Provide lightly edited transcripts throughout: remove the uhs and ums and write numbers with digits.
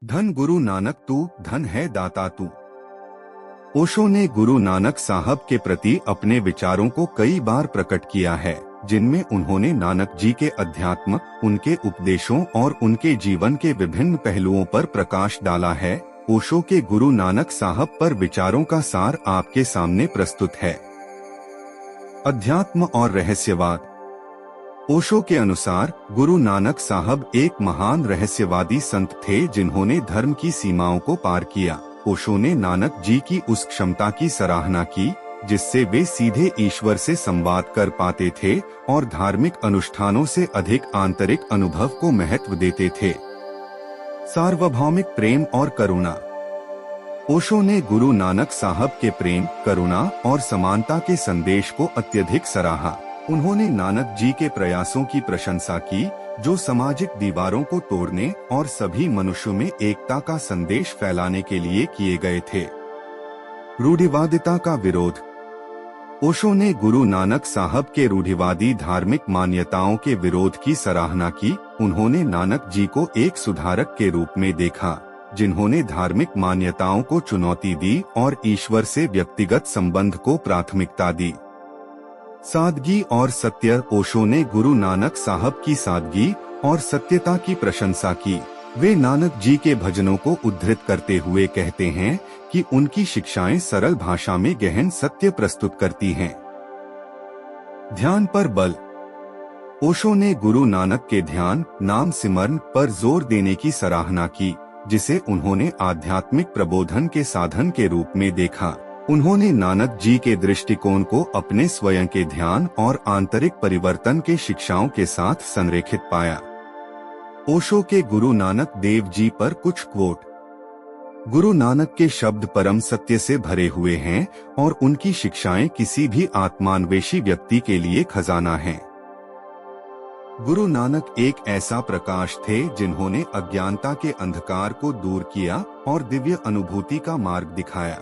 धन गुरु नानक तू, धन है दाता तू। ओशो ने गुरु नानक साहब के प्रति अपने विचारों को कई बार प्रकट किया है, जिनमें उन्होंने नानक जी के अध्यात्म, उनके उपदेशों और उनके जीवन के विभिन्न पहलुओं पर प्रकाश डाला है। ओशो के गुरु नानक साहब पर विचारों का सार आपके सामने प्रस्तुत है। अध्यात्म और रहस्यवाद। ओशो के अनुसार गुरु नानक साहब एक महान रहस्यवादी संत थे जिन्होंने धर्म की सीमाओं को पार किया। ओशो ने नानक जी की उस क्षमता की सराहना की जिससे वे सीधे ईश्वर से संवाद कर पाते थे और धार्मिक अनुष्ठानों से अधिक आंतरिक अनुभव को महत्व देते थे। सार्वभौमिक प्रेम और करुणा। ओशो ने गुरु नानक साहब के प्रेम, करुणा और समानता के संदेश को अत्यधिक सराहा। उन्होंने नानक जी के प्रयासों की प्रशंसा की जो सामाजिक दीवारों को तोड़ने और सभी मनुष्यों में एकता का संदेश फैलाने के लिए किए गए थे। रूढ़िवादिता का विरोध। ओशो ने गुरु नानक साहब के रूढ़िवादी धार्मिक मान्यताओं के विरोध की सराहना की। उन्होंने नानक जी को एक सुधारक के रूप में देखा जिन्होंने धार्मिक मान्यताओं को चुनौती दी और ईश्वर से व्यक्तिगत संबंध को प्राथमिकता दी। सादगी और सत्य। ओशो ने गुरु नानक साहब की सादगी और सत्यता की प्रशंसा की। वे नानक जी के भजनों को उद्धृत करते हुए कहते हैं कि उनकी शिक्षाएं सरल भाषा में गहन सत्य प्रस्तुत करती हैं। ध्यान पर बल। ओशो ने गुरु नानक के ध्यान, नाम सिमरन पर जोर देने की सराहना की जिसे उन्होंने आध्यात्मिक प्रबोधन के साधन के रूप में देखा। उन्होंने नानक जी के दृष्टिकोण को अपने स्वयं के ध्यान और आंतरिक परिवर्तन के शिक्षाओं के साथ संरेखित पाया। ओशो के गुरु नानक देव जी पर कुछ क्वोट। गुरु नानक के शब्द परम सत्य से भरे हुए हैं और उनकी शिक्षाएं किसी भी आत्मान्वेषी व्यक्ति के लिए खजाना हैं। गुरु नानक एक ऐसा प्रकाश थे जिन्होंने अज्ञानता के अंधकार को दूर किया और दिव्य अनुभूति का मार्ग दिखाया।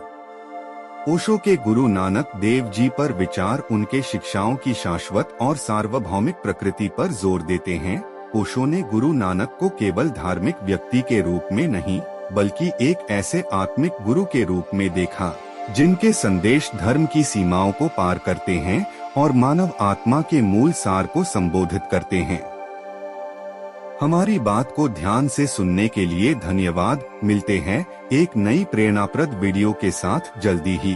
ओशो के गुरु नानक देव जी पर विचार उनके शिक्षाओं की शाश्वत और सार्वभौमिक प्रकृति पर जोर देते हैं। ओशो ने गुरु नानक को केवल धार्मिक व्यक्ति के रूप में नहीं बल्कि एक ऐसे आत्मिक गुरु के रूप में देखा जिनके संदेश धर्म की सीमाओं को पार करते हैं और मानव आत्मा के मूल सार को संबोधित करते हैं। हमारी बात को ध्यान से सुनने के लिए धन्यवाद। मिलते हैं एक नई प्रेरणाप्रद वीडियो के साथ जल्दी ही।